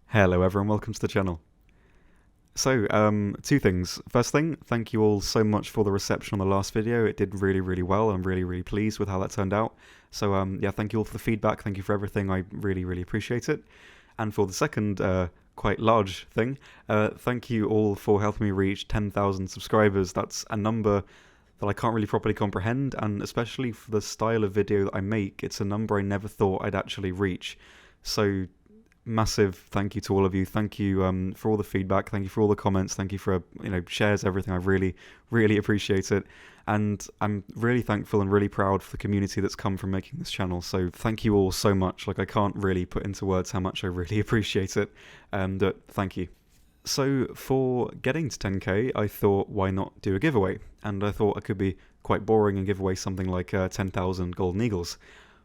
Hello everyone, welcome to the channel. So, two things. First thing, thank you all so much for the reception on the last video. It did really well. I'm really pleased with how that turned out. So, yeah, thank you all for the feedback. Thank you for everything. I really appreciate it. And for the second, quite large thing, thank you all for helping me reach 10,000 subscribers. That's a number that I can't really properly comprehend, and especially for the style of video that I make, it's a number I never thought I'd actually reach. So, massive thank you to all of you. Thank you for all the feedback. Thank you for all the comments. Thank you for shares, everything. I really appreciate it, and I'm really thankful and really proud for the community that's come from making this channel. So thank you all so much. Like, I can't really put into words how much I really appreciate it. But thank you. So for getting to 10k, I thought, why not do a giveaway? And I thought I could be quite boring and give away something like 10,000 golden eagles.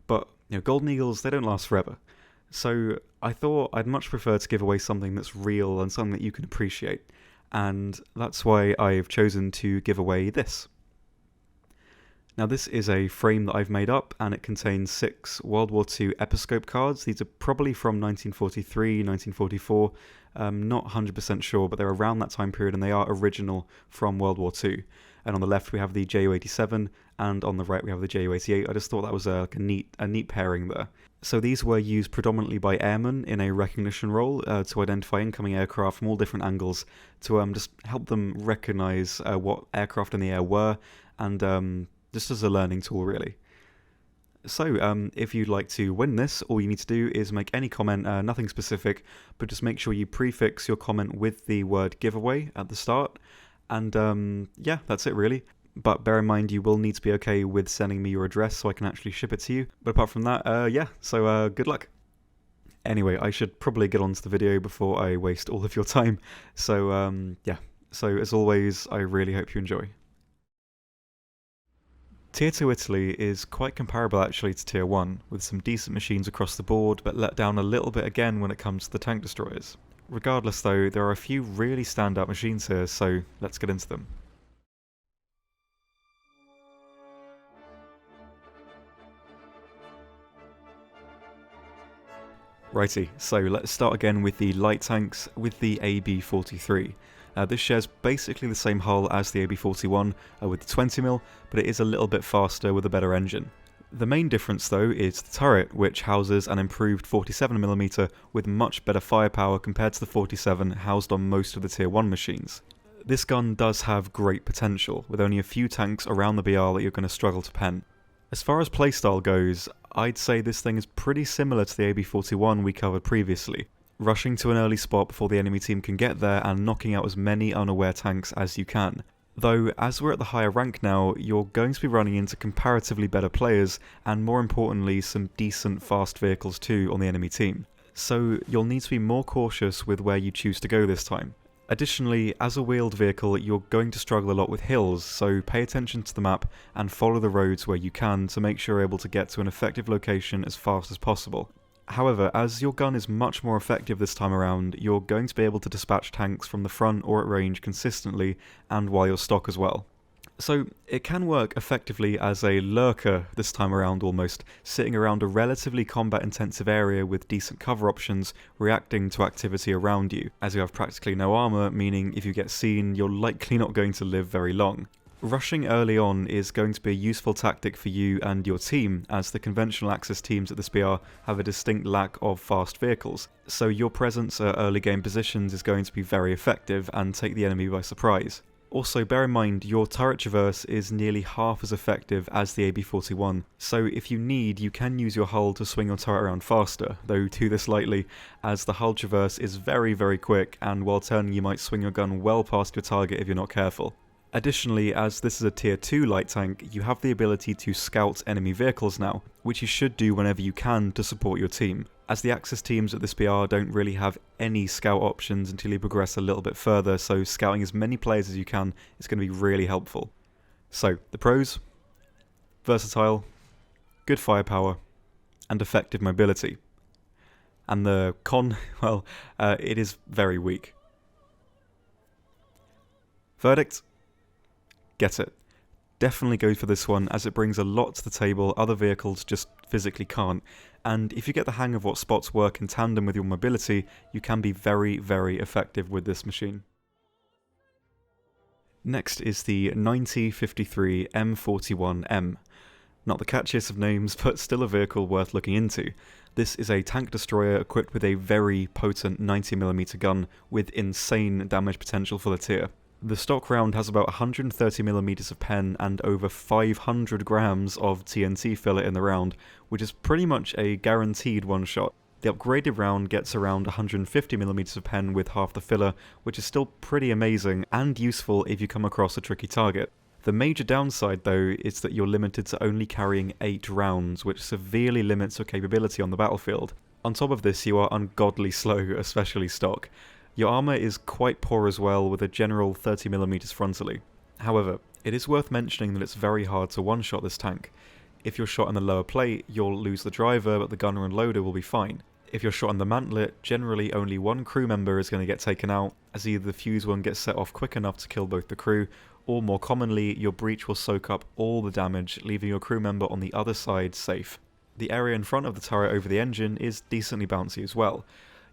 But golden eagles, they don't last forever. So I thought I'd much prefer to give away something that's real and something that you can appreciate. And that's why I've chosen to give away this. Now, this is a frame that I've made up, and it contains 6 World War II Episcope cards. These are probably from 1943, 1944. Not 100% sure, but they're around that time period, and they are original from World War II. And on the left we have the Ju-87, and on the right we have the Ju-88. I just thought that was a neat pairing there. So these were used predominantly by airmen in a recognition role to identify incoming aircraft from all different angles, to just help them recognise what aircraft in the air were, and just as a learning tool, really. So, if you'd like to win this, all you need to do is make any comment, nothing specific, but just make sure you prefix your comment with the word giveaway at the start, and yeah, that's it really. But bear in mind, you will need to be okay with sending me your address so I can actually ship it to you. But apart from that, yeah, so good luck. Anyway, I should probably get on to the video before I waste all of your time. So, yeah, so as always, I really hope you enjoy. Tier 2 Italy is quite comparable actually to Tier 1, with some decent machines across the board, but let down a little bit again when it comes to the tank destroyers. Regardless though, there are a few really standout machines here, so let's get into them. Righty, so let's start again with the light tanks with the AB43. This shares basically the same hull as the AB41 with the 20mm, but it is a little bit faster with a better engine. The main difference though is the turret, which houses an improved 47mm with much better firepower compared to the 47 housed on most of the Tier 1 machines. This gun does have great potential, with only a few tanks around the BR that you're going to struggle to pen. As far as playstyle goes, I'd say this thing is pretty similar to the AB41 we covered previously, rushing to an early spot before the enemy team can get there and knocking out as many unaware tanks as you can. Though, as we're at the higher rank now, you're going to be running into comparatively better players, and more importantly, some decent fast vehicles too on the enemy team. So you'll need to be more cautious with where you choose to go this time. Additionally, as a wheeled vehicle, you're going to struggle a lot with hills, so pay attention to the map and follow the roads where you can to make sure you're able to get to an effective location as fast as possible. However, as your gun is much more effective this time around, you're going to be able to dispatch tanks from the front or at range consistently, and while you're stock as well. So it can work effectively as a lurker this time around almost, sitting around a relatively combat intensive area with decent cover options, reacting to activity around you, as you have practically no armour, meaning if you get seen you're likely not going to live very long. Rushing early on is going to be a useful tactic for you and your team, as the conventional Axis teams at this BR have a distinct lack of fast vehicles, so your presence at early game positions is going to be very effective and take the enemy by surprise. Also, bear in mind, your turret traverse is nearly half as effective as the AB41, so if you need, you can use your hull to swing your turret around faster, though do this lightly, as the hull traverse is very quick, and while turning you might swing your gun well past your target if you're not careful. Additionally, as this is a Tier 2 light tank, you have the ability to scout enemy vehicles now, which you should do whenever you can to support your team, as the Axis teams at this BR don't really have any scout options until you progress a little bit further, so scouting as many players as you can is going to be really helpful. So, the pros: versatile, good firepower, and effective mobility. And the con, well, it is very weak. Verdict: get it. Definitely go for this one, as it brings a lot to the table other vehicles just physically can't, and if you get the hang of what spots work in tandem with your mobility, you can be very, very effective with this machine. Next is the 9053 M41M. Not the catchiest of names, but still a vehicle worth looking into. This is a tank destroyer equipped with a very potent 90mm gun with insane damage potential for the tier. The stock round has about 130mm of pen and over 500 grams of TNT filler in the round, which is pretty much a guaranteed one-shot. The upgraded round gets around 150mm of pen with half the filler, which is still pretty amazing and useful if you come across a tricky target. The major downside though is that you're limited to only carrying 8 rounds, which severely limits your capability on the battlefield. On top of this, you are ungodly slow, especially stock. Your armour is quite poor as well, with a general 30mm frontally. However, it is worth mentioning that it's very hard to one-shot this tank. If you're shot in the lower plate, you'll lose the driver, but the gunner and loader will be fine. If you're shot in the mantlet, generally only one crew member is going to get taken out, as either the fuse won't get set off quick enough to kill both the crew, or more commonly, your breach will soak up all the damage, leaving your crew member on the other side safe. The area in front of the turret over the engine is decently bouncy as well.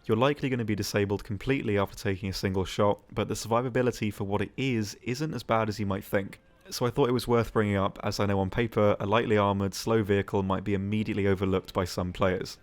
You're likely going to be disabled completely after taking a single shot, but the survivability for what it isn't as bad as you might think. So I thought it was worth bringing up, as I know on paper, a lightly armoured, slow vehicle might be immediately overlooked by some players.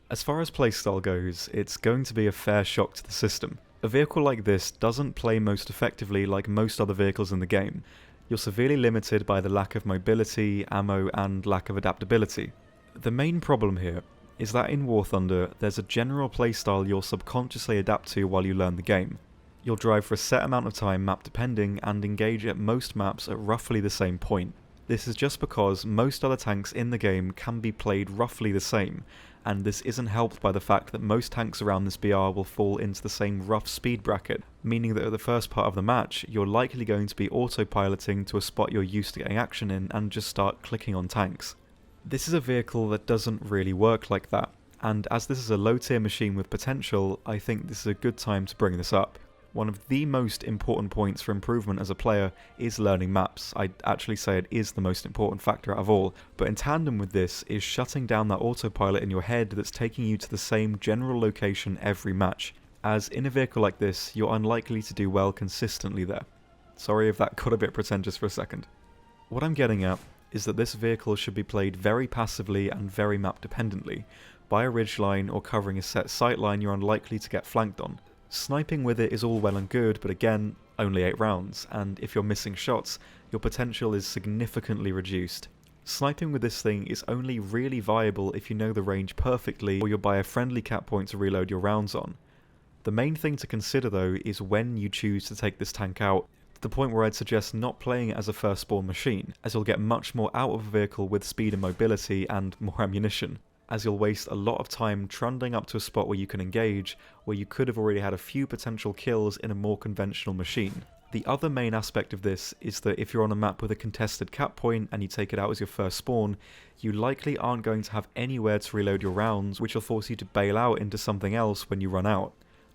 As far as playstyle goes, it's going to be a fair shock to the system. A vehicle like this doesn't play most effectively like most other vehicles in the game. You're severely limited by the lack of mobility, ammo, and lack of adaptability. The main problem here is that in War Thunder, there's a general playstyle you'll subconsciously adapt to while you learn the game. You'll drive for a set amount of time map depending and engage at most maps at roughly the same point. This is just because most other tanks in the game can be played roughly the same, and this isn't helped by the fact that most tanks around this BR will fall into the same rough speed bracket, meaning that at the first part of the match, you're likely going to be autopiloting to a spot you're used to getting action in and just start clicking on tanks. This is a vehicle that doesn't really work like that, and as this is a low tier machine with potential, I think this is a good time to bring this up. One of the most important points for improvement as a player is learning maps. I'd actually say it is the most important factor out of all, but in tandem with this is shutting down that autopilot in your head that's taking you to the same general location every match, as in a vehicle like this, you're unlikely to do well consistently there. Sorry if that got a bit pretentious for a second. What I'm getting at is that this vehicle should be played very passively and very map dependently. By a ridgeline or covering a set sightline, you're unlikely to get flanked on. Sniping with it is all well and good, but again, only 8 rounds, and if you're missing shots, your potential is significantly reduced. Sniping with this thing is only really viable if you know the range perfectly or you're by a friendly cap point to reload your rounds on. The main thing to consider though is when you choose to take this tank out, to the point where I'd suggest not playing it as a first spawn machine, as you'll get much more out of a vehicle with speed and mobility and more ammunition, as you'll waste a lot of time trundling up to a spot where you can engage, where you could have already had a few potential kills in a more conventional machine. The other main aspect of this is that if you're on a map with a contested cap point and you take it out as your first spawn, you likely aren't going to have anywhere to reload your rounds, which will force you to bail out into something else when you run out,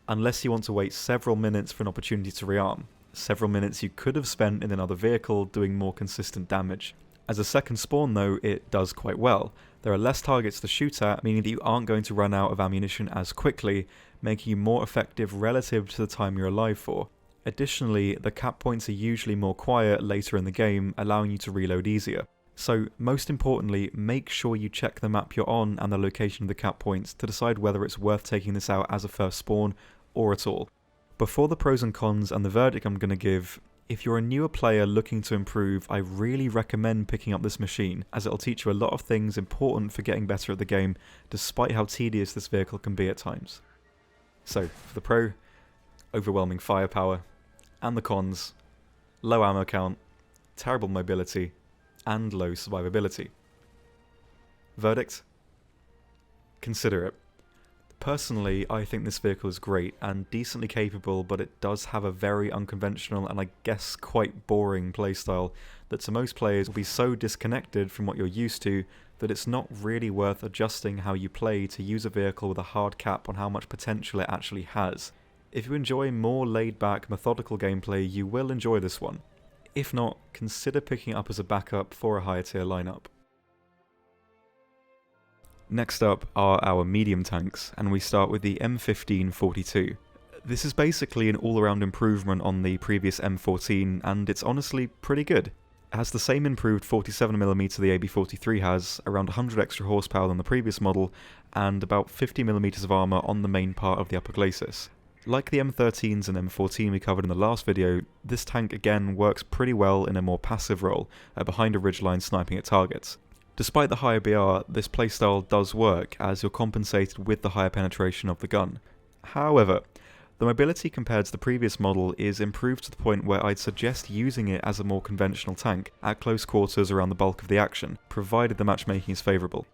unless you want to wait several minutes for an opportunity to rearm. Several minutes you could have spent in another vehicle doing more consistent damage. As a second spawn though, it does quite well. There are less targets to shoot at, meaning that you aren't going to run out of ammunition as quickly, making you more effective relative to the time you're alive for. Additionally, the cap points are usually more quiet later in the game, allowing you to reload easier. So, most importantly, make sure you check the map you're on and the location of the cap points to decide whether it's worth taking this out as a first spawn, or at all. Before the pros and cons and the verdict I'm going to give, if you're a newer player looking to improve, I really recommend picking up this machine, as it'll teach you a lot of things important for getting better at the game, despite how tedious this vehicle can be at times. So, for the pro, overwhelming firepower, and the cons, low ammo count, terrible mobility, and low survivability. Verdict? Consider it. Personally, I think this vehicle is great and decently capable, but it does have a very unconventional and I guess quite boring playstyle that to most players will be so disconnected from what you're used to that it's not really worth adjusting how you play to use a vehicle with a hard cap on how much potential it actually has. If you enjoy more laid-back, methodical gameplay, you will enjoy this one. If not, consider picking it up as a backup for a higher tier lineup. Next up are our medium tanks, and we start with the M1542. This is basically an all-around improvement on the previous M14, and it's honestly pretty good. It has the same improved 47mm the AB43 has, around 100 extra horsepower than the previous model, and about 50mm of armour on the main part of the upper glacis. Like the M13s and M14 we covered in the last video, this tank again works pretty well in a more passive role, behind a ridgeline sniping at targets. Despite the higher BR, this playstyle does work, as you're compensated with the higher penetration of the gun. However, the mobility compared to the previous model is improved to the point where I'd suggest using it as a more conventional tank at close quarters around the bulk of the action, provided the matchmaking is favourable.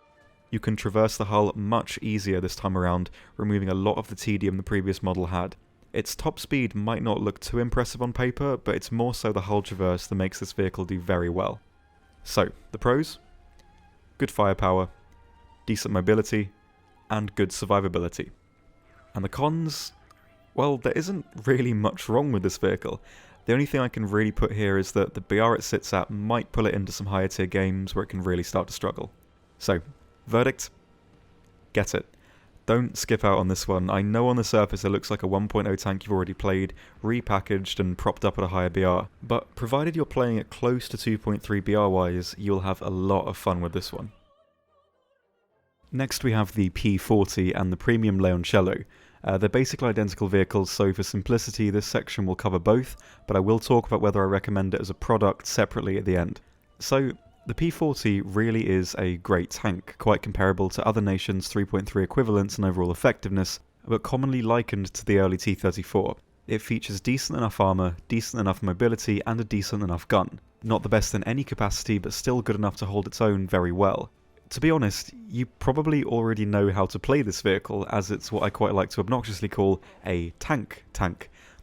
You can traverse the hull much easier this time around, removing a lot of the tedium the previous model had. Its top speed might not look too impressive on paper, but it's more so the hull traverse that makes this vehicle do very well. So, the pros? Good firepower, decent mobility, and good survivability. And the cons? Well, there isn't really much wrong with this vehicle. The only thing I can really put here is that the BR it sits at might pull it into some higher tier games where it can really start to struggle. So, verdict? Get it. Don't skip out on this one. I know on the surface it looks like a 1.0 tank you've already played, repackaged and propped up at a higher BR, but provided you're playing it close to 2.3 BR wise, you'll have a lot of fun with this one. Next we have the P40 and the Premium Leoncello. They're basically identical vehicles, so for simplicity this section will cover both, but I will talk about whether I recommend it as a product separately at the end. So, the P40 really is a great tank, quite comparable to other nations' 3.3 equivalents in overall effectiveness, but commonly likened to the early T-34. It features decent enough armour, decent enough mobility, and a decent enough gun. Not the best in any capacity, but still good enough to hold its own very well. To be honest, you probably already know how to play this vehicle, as it's what I quite like to obnoxiously call a tank,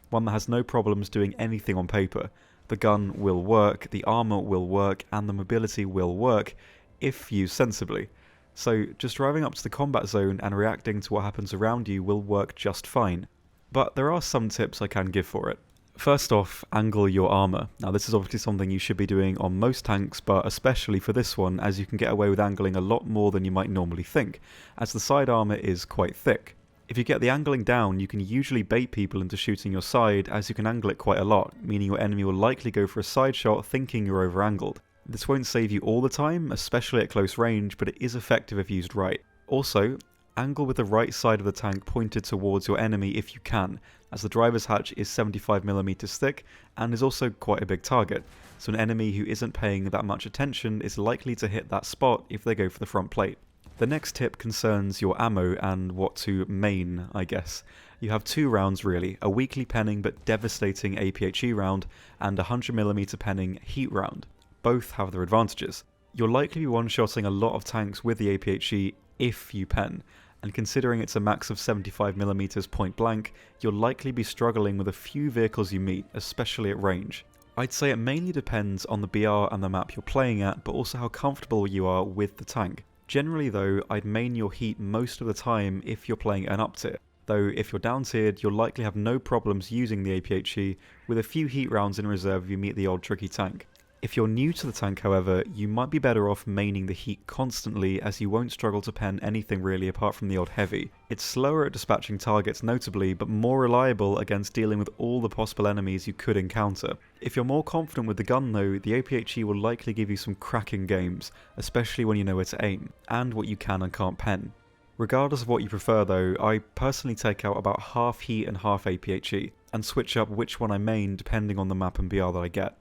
one that has no problems doing anything on paper. The gun will work, the armour will work, and the mobility will work, if used sensibly. So just driving up to the combat zone and reacting to what happens around you will work just fine. But there are some tips I can give for it. First off, angle your armour. Now this is obviously something you should be doing on most tanks, but especially for this one, as you can get away with angling a lot more than you might normally think, as the side armour is quite thick. If you get the angling down, you can usually bait people into shooting your side, as you can angle it quite a lot, meaning your enemy will likely go for a side shot thinking you're over-angled. This won't save you all the time, especially at close range, but it is effective if used right. Also, angle with the right side of the tank pointed towards your enemy if you can, as the driver's hatch is 75mm thick and is also quite a big target, so an enemy who isn't paying that much attention is likely to hit that spot if they go for the front plate. The next tip concerns your ammo and what to main, I guess. You have two rounds really, a weakly penning but devastating APHE round and a 100mm penning heat round. Both have their advantages. You'll likely be one-shotting a lot of tanks with the APHE if you pen, and considering it's a max of 75mm point blank, you'll likely be struggling with a few vehicles you meet, especially at range. I'd say it mainly depends on the BR and the map you're playing at, but also how comfortable you are with the tank. Generally though, I'd main your heat most of the time if you're playing an up tier, though if you're down tiered you'll likely have no problems using the APHE, with a few heat rounds in reserve if you meet the odd tricky tank. If you're new to the tank however, you might be better off maining the heat constantly, as you won't struggle to pen anything really apart from the odd heavy. It's slower at dispatching targets notably, but more reliable against dealing with all the possible enemies you could encounter. If you're more confident with the gun though, the APHE will likely give you some cracking games, especially when you know where to aim, and what you can and can't pen. Regardless of what you prefer though, I personally take out about half heat and half APHE, and switch up which one I main depending on the map and BR that I get.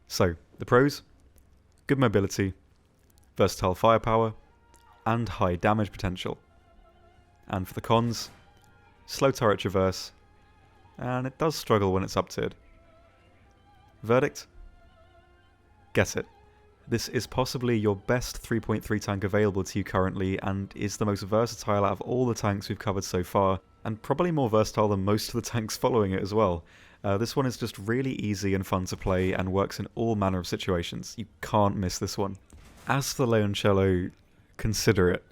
So, the pros? Good mobility, versatile firepower, and high damage potential. And for the cons, slow turret traverse, and it does struggle when it's up-tiered. Verdict? Get it. This is possibly your best 3.3 tank available to you currently, and is the most versatile out of all the tanks we've covered so far, and probably more versatile than most of the tanks following it as well. This one is just really easy and fun to play and works in all manner of situations. You can't miss this one. As for the Leoncello, consider it.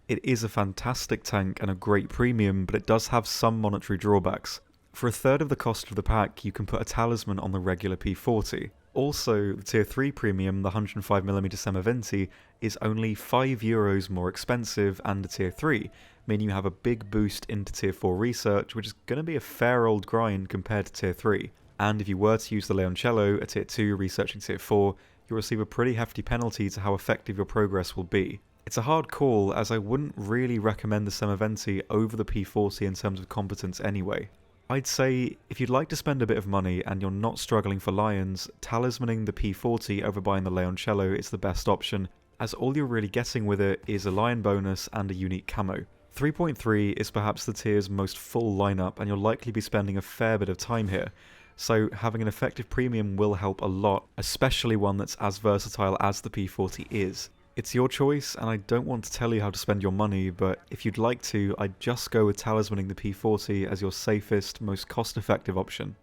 It is a fantastic tank and a great premium, but it does have some monetary drawbacks. For a third of the cost of the pack, you can put a talisman on the regular P40. Also, the Tier 3 premium, the 105mm Semoventi, is only €5 more expensive and a Tier 3, meaning you have a big boost into Tier 4 research, which is going to be a fair old grind compared to Tier 3. And if you were to use the Leoncello, a Tier 2 researching Tier 4, you'll receive a pretty hefty penalty to how effective your progress will be. It's a hard call, as I wouldn't really recommend the Semoventi over the P40 in terms of competence anyway. I'd say, if you'd like to spend a bit of money and you're not struggling for Lions, talismaning the P40 over buying the Leoncello is the best option, as all you're really getting with it is a Lion bonus and a unique camo. 3.3 is perhaps the tier's most full lineup, and you'll likely be spending a fair bit of time here, so having an effective premium will help a lot, especially one that's as versatile as the P40 is. It's your choice, and I don't want to tell you how to spend your money, but if you'd like to, I'd just go with talismaning the P40 as your safest, most cost-effective option.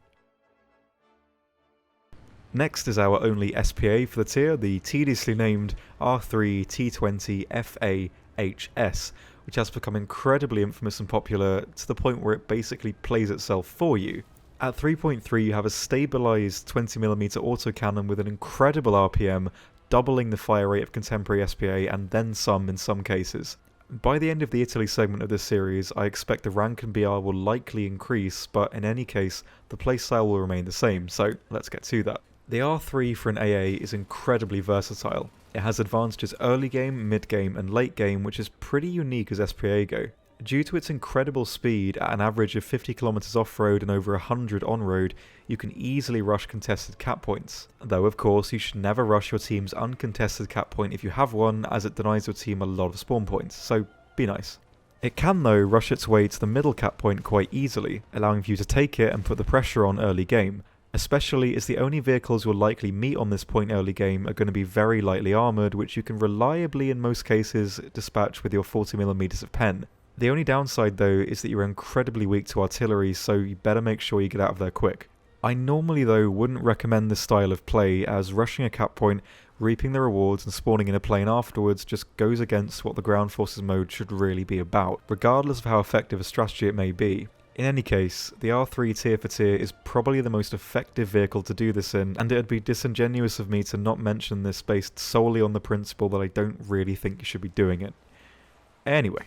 Next is our only SPA for the tier, the tediously named R3 T20 FAHS, which has become incredibly infamous and popular to the point where it basically plays itself for you. At 3.3 you have a stabilised 20mm autocannon with an incredible RPM, doubling the fire rate of contemporary SPA and then some in some cases. By the end of the Italy segment of this series, I expect the rank and BR will likely increase, but in any case, the playstyle will remain the same, so let's get to that. The R3 for an AA is incredibly versatile. It has advantages early game, mid game and late game, which is pretty unique as SPA go. Due to its incredible speed, at an average of 50 km off-road and over 100 on-road, you can easily rush contested cap points. Though of course you should never rush your team's uncontested cap point if you have one, as it denies your team a lot of spawn points, so be nice. It can though rush its way to the middle cap point quite easily, allowing you to take it and put the pressure on early game, especially as the only vehicles you'll likely meet on this point early game are going to be very lightly armoured, which you can reliably in most cases dispatch with your 40mm of pen. The only downside though is that you're incredibly weak to artillery, so you better make sure you get out of there quick. I normally though wouldn't recommend this style of play, as rushing a cap point, reaping the rewards and spawning in a plane afterwards just goes against what the ground forces mode should really be about, regardless of how effective a strategy it may be. In any case, the R3 tier for tier is probably the most effective vehicle to do this in, and it would be disingenuous of me to not mention this based solely on the principle that I don't really think you should be doing it. Anyway.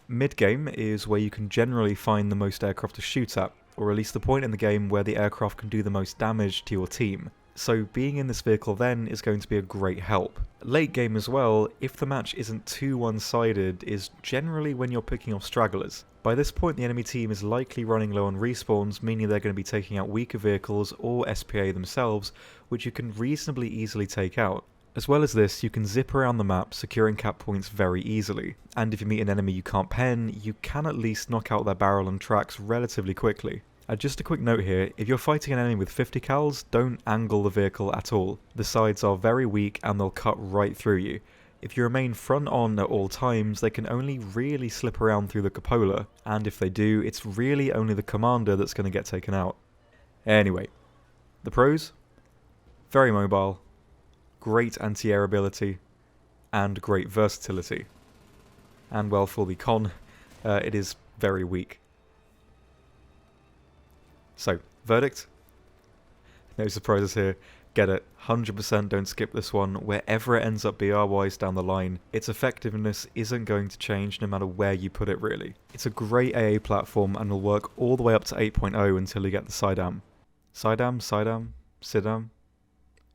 Mid-game is where you can generally find the most aircraft to shoot at, or at least the point in the game where the aircraft can do the most damage to your team. So being in this vehicle then is going to be a great help. Late game as well, if the match isn't too one-sided, is generally when you're picking off stragglers. By this point the enemy team is likely running low on respawns, meaning they're going to be taking out weaker vehicles or SPA themselves, which you can reasonably easily take out. As well as this, you can zip around the map, securing cap points very easily, and if you meet an enemy you can't pen, you can at least knock out their barrel and tracks relatively quickly. Just a quick note here, if you're fighting an enemy with 50 cals, don't angle the vehicle at all. The sides are very weak and they'll cut right through you. If you remain front on at all times, they can only really slip around through the cupola, and if they do, it's really only the commander that's going to get taken out. Anyway, the pros? Very mobile. Great anti-air ability, and great versatility. And well, for the con, it is very weak. So, verdict? No surprises here. Get it. 100% don't skip this one. Wherever it ends up BR-wise down the line, its effectiveness isn't going to change no matter where you put it really. It's a great AA platform and will work all the way up to 8.0 until you get the Sidam. Sidam? Sidam?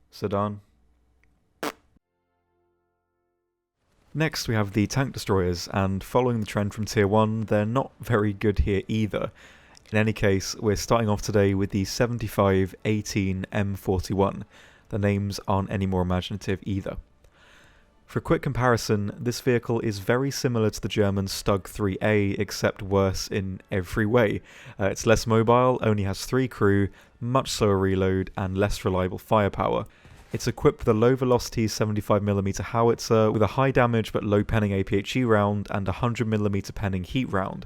Sedan? Next we have the tank destroyers, and following the trend from tier 1, they're not very good here either. In any case, we're starting off today with the 75-18 M41. The names aren't any more imaginative either. For a quick comparison, this vehicle is very similar to the German Stug 3A, except worse in every way. It's less mobile, only has 3 crew, much slower reload, and less reliable firepower. It's equipped with a low-velocity 75mm howitzer with a high damage but low penning APHE round and a 100mm penning heat round.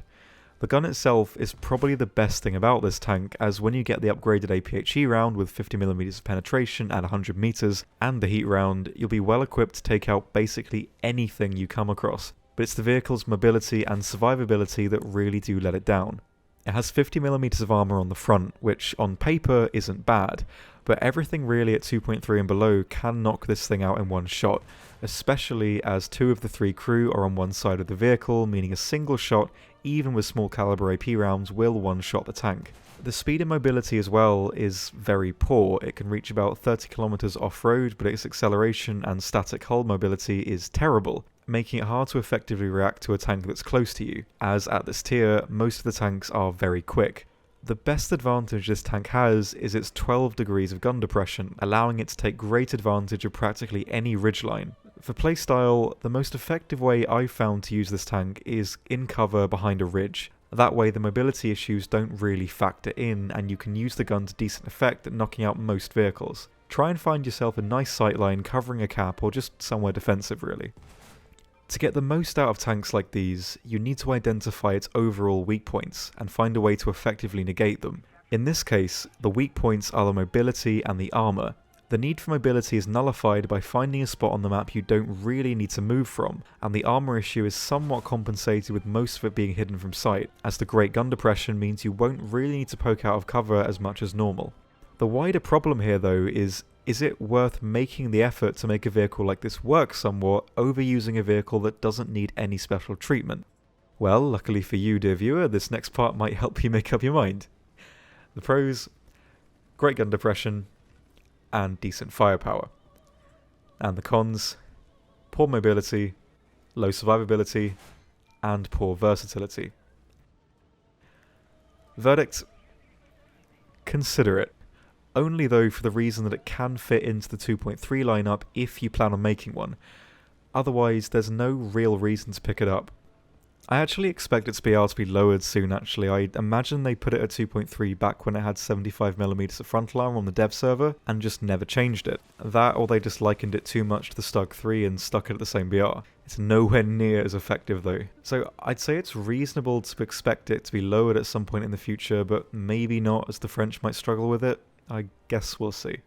The gun itself is probably the best thing about this tank, as when you get the upgraded APHE round with 50mm of penetration at 100 meters and the heat round, you'll be well equipped to take out basically anything you come across. But it's the vehicle's mobility and survivability that really do let it down. It has 50mm of armour on the front, which on paper isn't bad, but everything really at 2.3 and below can knock this thing out in one shot, especially as 2 of the 3 crew are on one side of the vehicle, meaning a single shot, even with small caliber AP rounds, will one-shot the tank. The speed and mobility as well is very poor. It can reach about 30 kilometers off-road, but its acceleration and static hull mobility is terrible, making it hard to effectively react to a tank that's close to you, as at this tier, most of the tanks are very quick. The best advantage this tank has is its 12 degrees of gun depression, allowing it to take great advantage of practically any ridgeline. For playstyle, the most effective way I've found to use this tank is in cover behind a ridge. That way the mobility issues don't really factor in, and you can use the gun to decent effect at knocking out most vehicles. Try and find yourself a nice sightline covering a cap or just somewhere defensive really. To get the most out of tanks like these, you need to identify its overall weak points and find a way to effectively negate them. In this case, the weak points are the mobility and the armour. The need for mobility is nullified by finding a spot on the map you don't really need to move from, and the armour issue is somewhat compensated with most of it being hidden from sight, as the great gun depression means you won't really need to poke out of cover as much as normal. The wider problem here though is it worth making the effort to make a vehicle like this work somewhat over using a vehicle that doesn't need any special treatment? Well, luckily for you dear viewer, this next part might help you make up your mind. The pros: great gun depression and decent firepower. And the cons: poor mobility, low survivability, and poor versatility. Verdict: consider it. Only though for the reason that it can fit into the 2.3 lineup if you plan on making one. Otherwise, there's no real reason to pick it up. I actually expect its BR to be lowered soon actually. I imagine they put it at 2.3 back when it had 75mm of frontal armor on the dev server and just never changed it. That, or they just likened it too much to the Stug 3 and stuck it at the same BR. It's nowhere near as effective though. So I'd say it's reasonable to expect it to be lowered at some point in the future, but maybe not, as the French might struggle with it. I guess we'll see.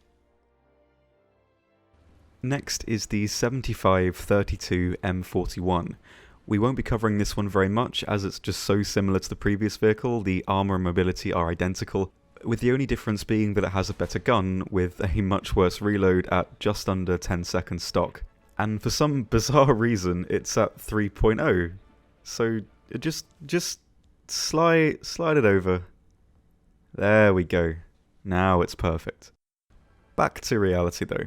Next is the 7532 M41. We won't be covering this one very much as it's just so similar to the previous vehicle. The armour and mobility are identical, with the only difference being that it has a better gun with a much worse reload at just under 10 seconds stock. And for some bizarre reason it's at 3.0. So just slide it over. There we go. Now it's perfect. Back to reality though.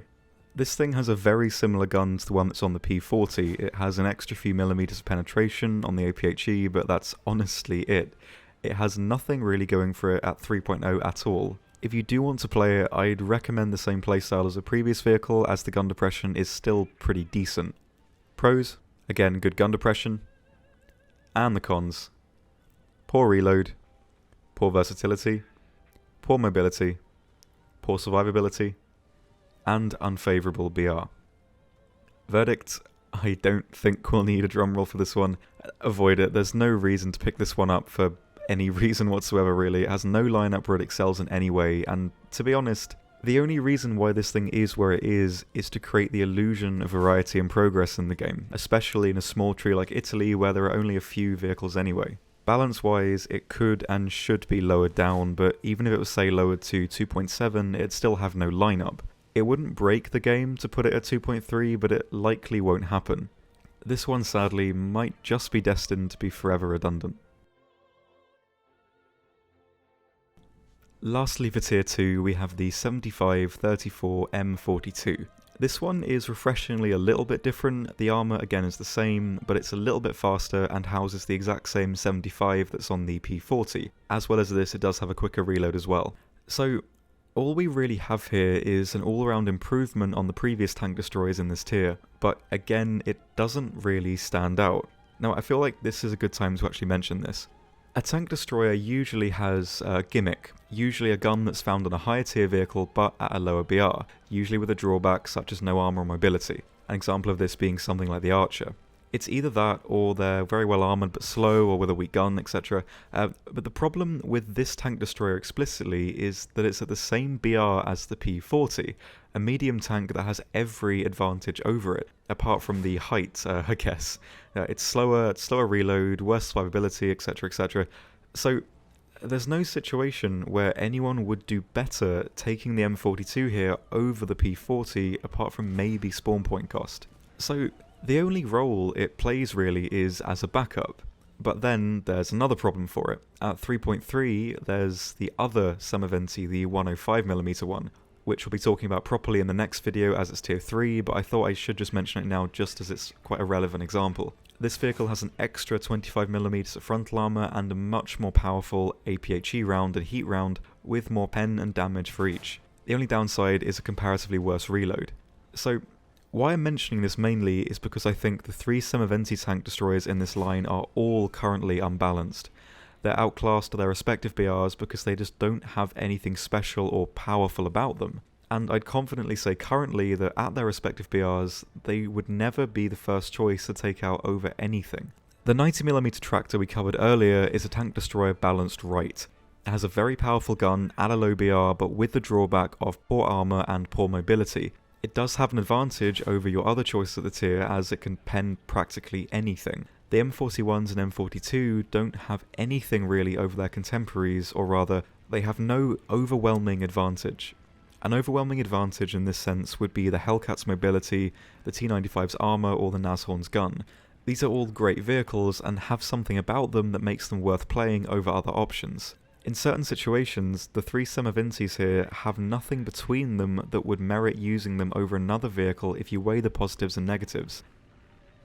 This thing has a very similar gun to the one that's on the P40. It has an extra few millimeters of penetration on the APHE, but that's honestly it. It has nothing really going for it at 3.0 at all. If you do want to play it, I'd recommend the same playstyle as the previous vehicle, as the gun depression is still pretty decent. Pros: again, good gun depression. And the cons: poor reload, poor versatility, poor mobility, poor survivability, and unfavourable BR. Verdict: I don't think we'll need a drumroll for this one. Avoid it. There's no reason to pick this one up for any reason whatsoever really. It has no lineup where it excels in any way, and to be honest, the only reason why this thing is where it is to create the illusion of variety and progress in the game, especially in a small tree like Italy where there are only a few vehicles anyway. Balance-wise, it could and should be lowered down, but even if it was say lowered to 2.7, it'd still have no lineup. It wouldn't break the game to put it at 2.3, but it likely won't happen. This one sadly might just be destined to be forever redundant. Lastly for tier 2 we have the 7534 M42. This one is refreshingly a little bit different. The armour again is the same, but it's a little bit faster and houses the exact same 75 that's on the P40. As well as this, it does have a quicker reload as well. So all we really have here is an all-around improvement on the previous tank destroyers in this tier, but again it doesn't really stand out. Now I feel like this is a good time to actually mention this. A tank destroyer usually has a gimmick, usually a gun that's found on a higher tier vehicle but at a lower BR, usually with a drawback such as no armour or mobility, an example of this being something like the Archer. It's either that or they're very well armoured but slow or with a weak gun, etc. But the problem with this tank destroyer explicitly is that it's at the same BR as the P40, a medium tank that has every advantage over it, apart from the height, I guess. It's slower reload, worse survivability, etc, etc. So There's no situation where anyone would do better taking the M42 here over the P40 apart from maybe spawn point cost. So the only role it plays really is as a backup. But then there's another problem for it. At 3.3 there's the other Semoventi, the 105mm one, which we'll be talking about properly in the next video as it's tier 3, but I thought I should just mention it now just as it's quite a relevant example. This vehicle has an extra 25mm frontal armour and a much more powerful APHE round and heat round with more pen and damage for each. The only downside is a comparatively worse reload. So why I'm mentioning this mainly is because I think the 3 Semoventi tank destroyers in this line are all currently unbalanced. They're outclassed to their respective BRs because they just don't have anything special or powerful about them. And I'd confidently say currently that at their respective BRs, they would never be the first choice to take out over anything. The 90mm tractor we covered earlier is a tank destroyer balanced right. It has a very powerful gun at a low BR, but with the drawback of poor armour and poor mobility. It does have an advantage over your other choices at the tier as it can pen practically anything. The M41s and M42 don't have anything really over their contemporaries, or rather, they have no overwhelming advantage. An overwhelming advantage in this sense would be the Hellcat's mobility, the T95's armour, or the Nashorn's gun. These are all great vehicles and have something about them that makes them worth playing over other options. In certain situations, the 3 Semoventis here have nothing between them that would merit using them over another vehicle if you weigh the positives and negatives.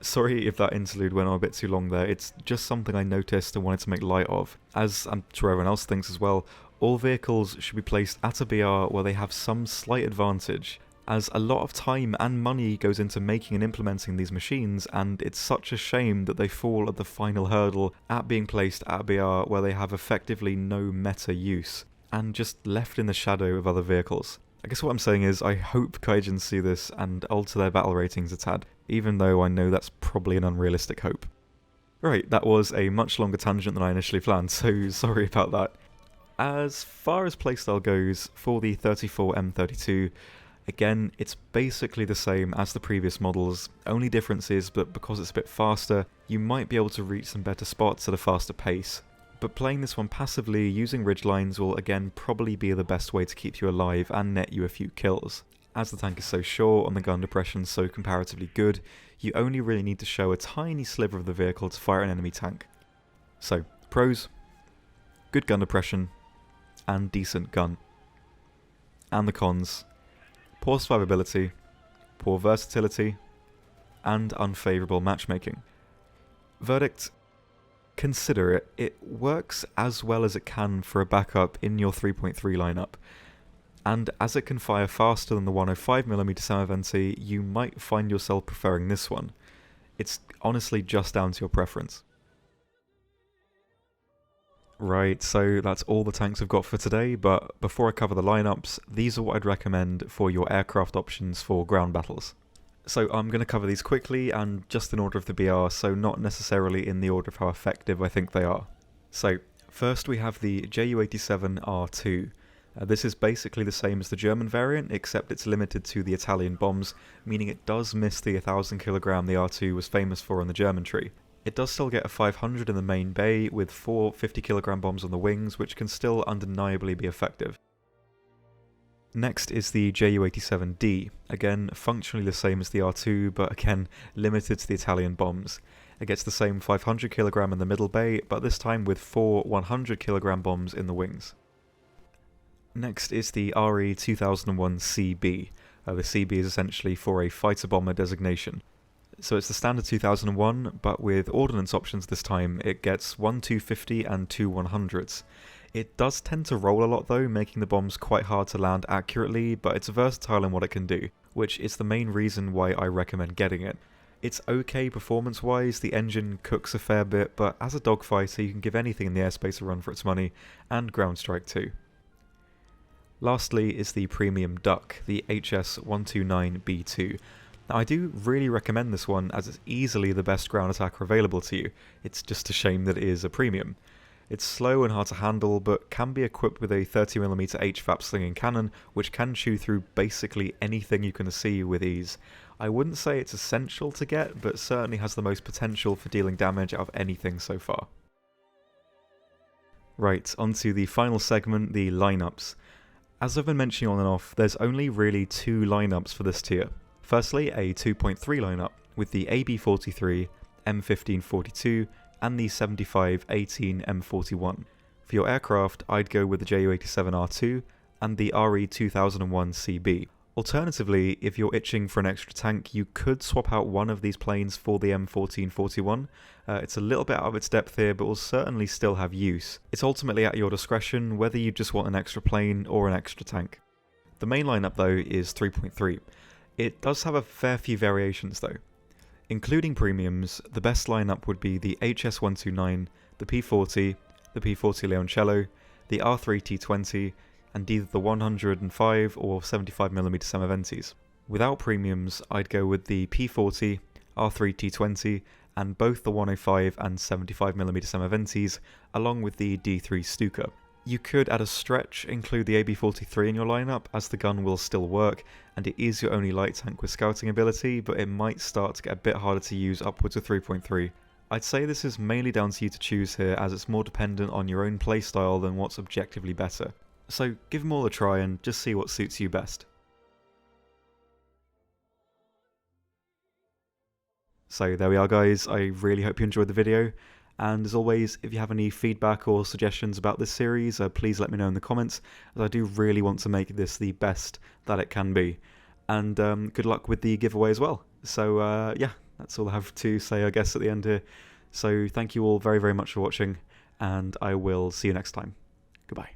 Sorry if that interlude went on a bit too long there, it's just something I noticed and wanted to make light of. As I'm sure everyone else thinks as well, all vehicles should be placed at a BR where they have some slight advantage, as a lot of time and money goes into making and implementing these machines, and it's such a shame that they fall at the final hurdle at being placed at a BR where they have effectively no meta use, and just left in the shadow of other vehicles. I guess what I'm saying is I hope Gaijins see this and alter their battle ratings a tad, even though I know that's probably an unrealistic hope. Right, that was a much longer tangent than I initially planned, so sorry about that. As far as playstyle goes, for the 34M32, again, it's basically the same as the previous models, only difference is that because it's a bit faster, you might be able to reach some better spots at a faster pace. But playing this one passively using ridgelines will again probably be the best way to keep you alive and net you a few kills. As the tank is so short and the gun depression so comparatively good, you only really need to show a tiny sliver of the vehicle to fire an enemy tank. So, pros, good gun depression, and decent gun. And the cons, poor survivability, poor versatility, and unfavourable matchmaking. Verdict: consider it. It works as well as it can for a backup in your 3.3 lineup, and as it can fire faster than the 105mm Semoventi, you might find yourself preferring this one. It's honestly just down to your preference. Right, so that's all the tanks I've got for today, but before I cover the lineups, these are what I'd recommend for your aircraft options for ground battles. So I'm going to cover these quickly and just in order of the BR, so not necessarily in the order of how effective I think they are. So, first we have the Ju-87R2. This is basically the same as the German variant, except it's limited to the Italian bombs, meaning it does miss the 1000 kg the R2 was famous for on the German tree. It does still get a 500 in the main bay, with 4 50 kg bombs on the wings, which can still undeniably be effective. Next is the Ju-87D, again functionally the same as the R2, but again limited to the Italian bombs. It gets the same 500 kg in the middle bay, but this time with 4 100 kg bombs in the wings. Next is the RE-2001CB. The CB is essentially for a fighter bomber designation. So it's the standard 2001, but with ordnance options this time, it gets 1 250 and 2 100s. It does tend to roll a lot though, making the bombs quite hard to land accurately, but it's versatile in what it can do, which is the main reason why I recommend getting it. It's okay performance-wise, the engine cooks a fair bit, but as a dogfighter you can give anything in the airspace a run for its money, and ground strike too. Lastly is the premium Duck, the HS-129B2. Now I do really recommend this one as it's easily the best ground attacker available to you, it's just a shame that it is a premium. It's slow and hard to handle, but can be equipped with a 30mm HVAP slinging cannon, which can chew through basically anything you can see with ease. I wouldn't say it's essential to get, but certainly has the most potential for dealing damage out of anything so far. Right, onto the final segment, the lineups. As I've been mentioning on and off, there's only really two lineups for this tier. Firstly, a 2.3 lineup with the AB43, M1542 and the 7518 M41. For your aircraft, I'd go with the Ju-87R2 and the RE2001 CB. Alternatively, if you're itching for an extra tank, you could swap out one of these planes for the M1441. It's a little bit out of its depth here, but will certainly still have use. It's ultimately at your discretion whether you just want an extra plane or an extra tank. The main lineup though is 3.3. It does have a fair few variations though. Including premiums, the best lineup would be the HS129, the P40, the P40 Leoncello, the R3T20, and either the 105 or 75mm Semaventis. Without premiums, I'd go with the P40, R3T20, and both the 105 and 75mm Semaventis, along with the D3 Stuka. You could, at a stretch, include the AB43 in your lineup, as the gun will still work, and it is your only light tank with scouting ability, but it might start to get a bit harder to use upwards of 3.3. I'd say this is mainly down to you to choose here, as it's more dependent on your own playstyle than what's objectively better. So give them all a try and just see what suits you best. So there we are guys, I really hope you enjoyed the video, and as always, if you have any feedback or suggestions about this series, please let me know in the comments, as I do really want to make this the best that it can be. And good luck with the giveaway as well. So yeah, that's all I have to say I guess at the end here. So thank you all very much for watching, and I will see you next time. Goodbye.